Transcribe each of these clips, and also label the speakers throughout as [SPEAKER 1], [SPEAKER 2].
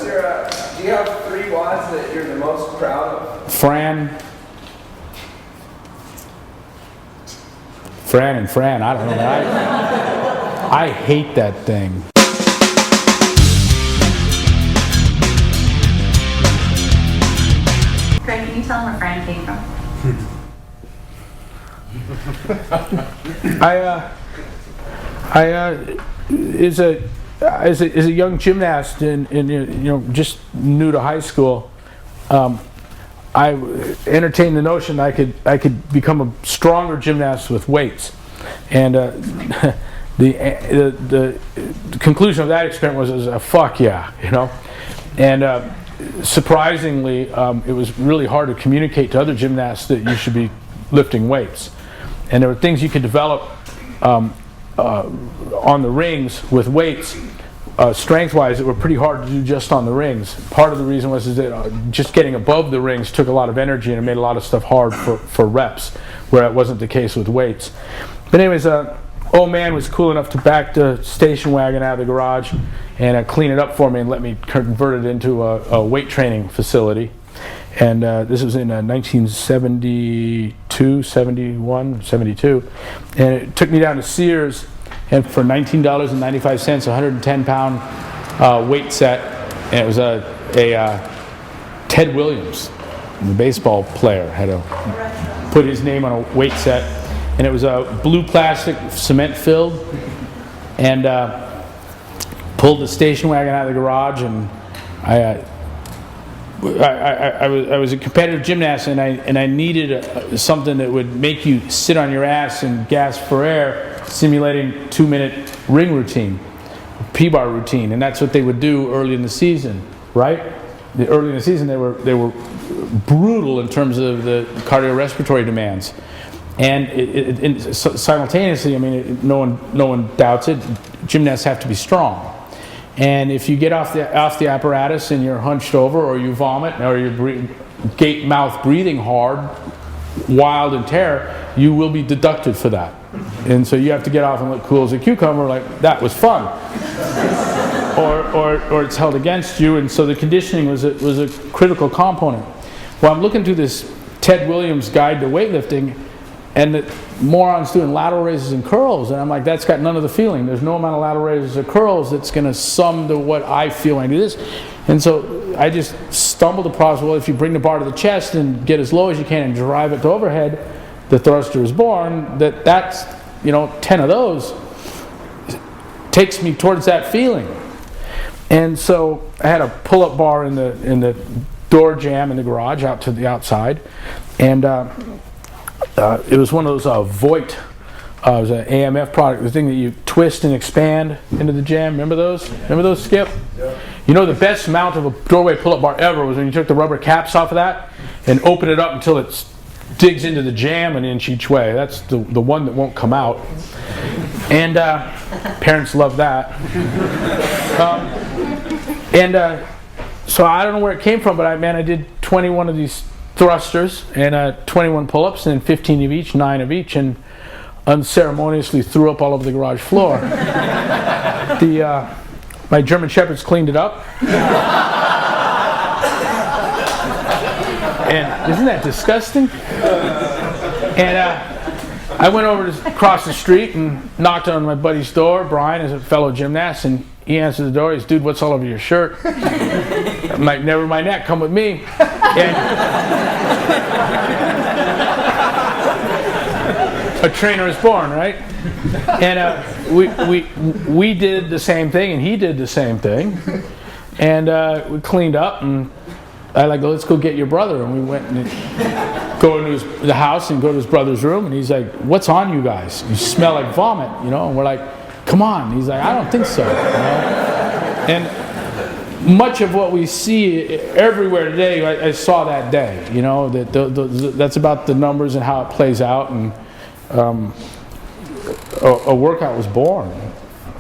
[SPEAKER 1] What's your, do you have 3 WODs that you're the most proud of?
[SPEAKER 2] Fran and Fran, I don't know. I hate that thing.
[SPEAKER 3] Craig, can you tell him where Fran came from?
[SPEAKER 2] As a young gymnast and just new to high school, I entertained the notion I could become a stronger gymnast with weights, and the conclusion of that experiment was a fuck yeah, and surprisingly, it was really hard to communicate to other gymnasts that you should be lifting weights, and there were things you could develop on the rings with weights. Strength-wise, that were pretty hard to do just on the rings. Part of the reason was that just getting above the rings took a lot of energy and it made a lot of stuff hard for reps, where it wasn't the case with weights. But anyways, old man was cool enough to back the station wagon out of the garage and clean it up for me and let me convert it into a weight training facility. And this was in 1972, 71, 72. And it took me down to Sears, and for $19.95, a 110-pound weight set, and it was a Ted Williams, the baseball player, had to put his name on a weight set, and it was a blue plastic, cement filled, and pulled the station wagon out of the garage, and I was a competitive gymnast, and I needed something that would make you sit on your ass and gasp for air, simulating 2-minute ring routine, P-bar routine, and that's what they would do early in the season, right? Early in the season, they were brutal in terms of the cardiorespiratory demands, and simultaneously, I mean, no one doubts it. Gymnasts have to be strong. And if you get off the apparatus and you're hunched over, or you vomit, or you're gape mouth breathing hard, wild and terror, you will be deducted for that. And so you have to get off and look cool as a cucumber, like that was fun, or it's held against you. And so the conditioning was a critical component. Well, I'm looking through this Ted Williams Guide to Weightlifting, and the morons doing lateral raises and curls, and I'm like, that's got none of the feeling. There's no amount of lateral raises or curls that's going to sum to what I feel when I do this. And so I just stumbled across, well, if you bring the bar to the chest and get as low as you can and drive it to overhead, the thruster is born. That's 10 of those takes me towards that feeling. And so I had a pull-up bar in the door jamb in the garage out to the outside, and it was one of those Voight. It was an AMF product, the thing that you twist and expand into the jam. Remember those? Skip? Yeah. The best mount of a doorway pull-up bar ever was when you took the rubber caps off of that and open it up until it digs into the jam an inch each way. That's the one that won't come out. And parents love that. So I don't know where it came from, but I did 21 of these thrusters and 21 pull-ups, and 15 of each, 9 of each, and unceremoniously threw up all over the garage floor. My German Shepherds cleaned it up. And isn't that disgusting? And I went over to across the street and knocked on my buddy's door. Brian is a fellow gymnast, and he answered the door. He's, dude, what's all over your shirt? I'm like, never mind that, come with me. And a trainer is born, right? And we did the same thing, and he did the same thing, and we cleaned up, and I let's go get your brother, and we went and go into the house and go to his brother's room, and he's like, what's on you guys? You smell like vomit, and we're like, come on. He's like, I don't think so. And much of what we see everywhere today, I saw that day. That's about the numbers and how it plays out, and a workout was born.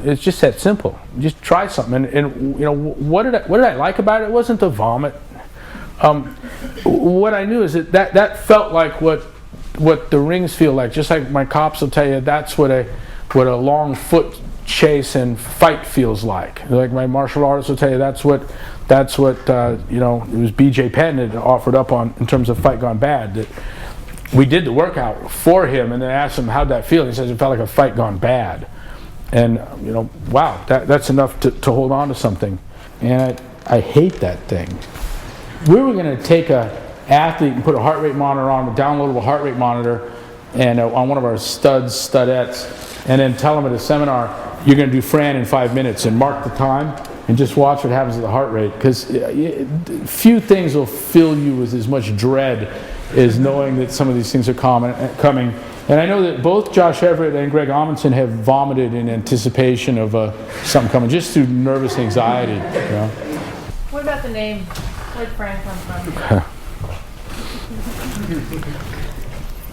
[SPEAKER 2] It's just that simple. Just try something, and what did I like about it? It wasn't the vomit. What I knew is that felt like what the rings feel like. Just like my cops will tell you, that's what a long foot chase and fight feels like. Like my martial artists will tell you, that's what you know, it was B.J. Penn that offered up on in terms of Fight Gone Bad. That we did the workout for him, and then asked him how'd that feel. He says it felt like a fight gone bad, and you know, wow, that's enough to hold on to something. And I hate that thing. We were going to take a athlete and put a heart rate monitor on, a downloadable heart rate monitor, and on one of our studettes, and then tell them at a seminar, you're going to do Fran in 5 minutes and mark the time and just watch what happens to the heart rate, because few things will fill you with as much dread as knowing that some of these things are coming. And I know that both Josh Everett and Greg Amundsen have vomited in anticipation of something coming, just through nervous anxiety. You know?
[SPEAKER 4] What about the name? Where'd Fran come from?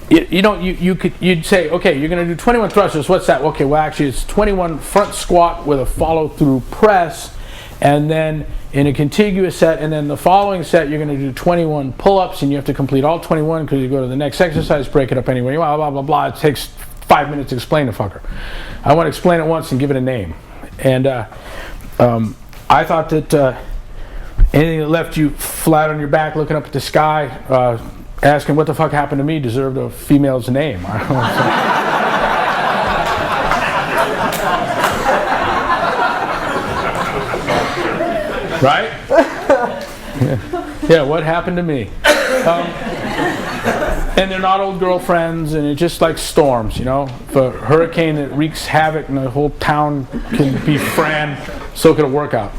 [SPEAKER 2] You'd say, okay, you're going to do 21 thrusters. What's that? Okay, well actually it's 21 front squat with a follow-through press, and then in a contiguous set, and then the following set you're going to do 21 pull-ups, and you have to complete all 21 because you go to the next exercise, break it up anyway. Blah blah blah blah. It takes 5 minutes to explain the fucker. I want to explain it once and give it a name. And I thought that anything that left you flat on your back looking up at the sky, asking what the fuck happened to me, deserved a female's name. I don't know. Right? Yeah, what happened to me? And they're not old girlfriends, and it's just like storms, you know? If a hurricane that wreaks havoc and the whole town can be Fran, so could a workout.